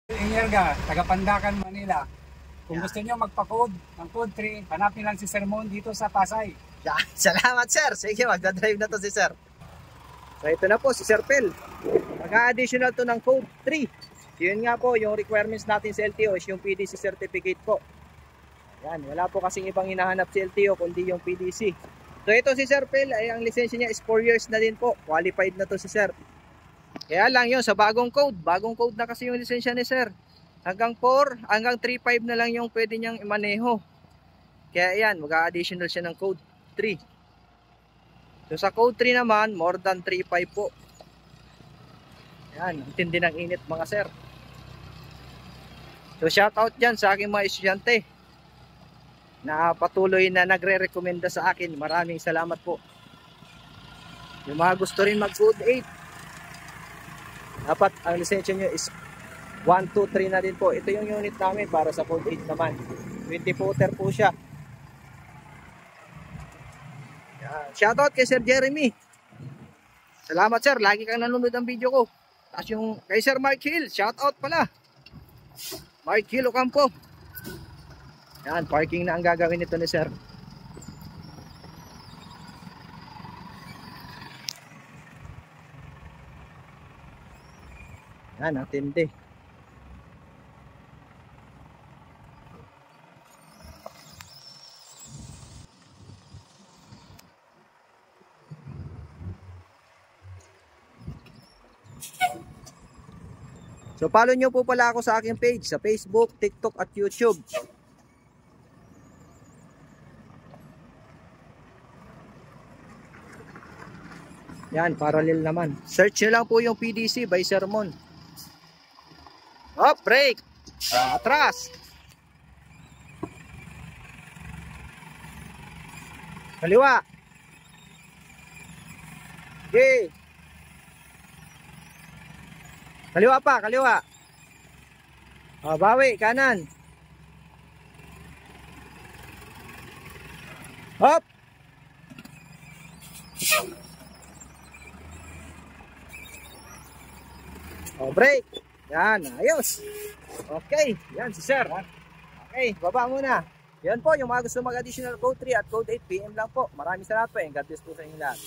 Ingerga, taga Pandacan, Manila. Kung Yan. gusto niyo magpa-code ng code 3, hanapin lang si Sir Mon dito sa Pasay. Yan. Salamat sir. Sige, magdadrive na to si sir. So ito na po si Sir Pel. Mag-additional to ng code 3. Yun nga po, yung requirements natin sa LTO is yung PDC certificate po. Yan, wala po kasing ibang hinahanap si LTO kundi yung PDC. So ito si Sir Pel, ay ang lisensya niya is 4 years na din po. Qualified na to si Sir. Kaya lang yun, sa bagong code na kasi yung lisensya ni Sir. Hanggang 4, hanggang 3.5 na lang yung pwede niyang imaneho. Kaya yan, mag-additional siya ng code 3. So sa code 3 naman, more than 3.5 po. Yan, ang tindi ng init mga sir. So shout out dyan sa aking mga estudyante na patuloy na nagre-recommenda sa akin. Maraming salamat po. Yung mga gusto rin mag code 8, dapat ang lisensya nyo is 1, 2, 3 na din po. Ito yung unit namin para sa code 8 naman. 20 footer po siya. Yan. Shout out kay Sir Jeremy. Salamat sir, lagi kang nanonood ng video ko. Tapos yung kay Sir Mark Hill, shout out pala. Mark Hill Ocampo. Yan, parking na ang gagawin nito ni Sir. Yan, ang tindi. So follow nyo po pala ako sa aking page sa Facebook, TikTok at YouTube. Yan, parallel naman. Search nyo lang po yung PDC by Sir Mon. Up, brake. Atras. Kaliwa. Okay. Kaliwa pa, kaliwa. Bawi, kanan. Hop. Brake. Yan, ayos. Okay, yan si Sir. Okay, baba muna. Yan po, yung mga gusto mag-additional code 3 at code 8 PM lang po. Maraming salamat po and God bless po sa inyo lahat.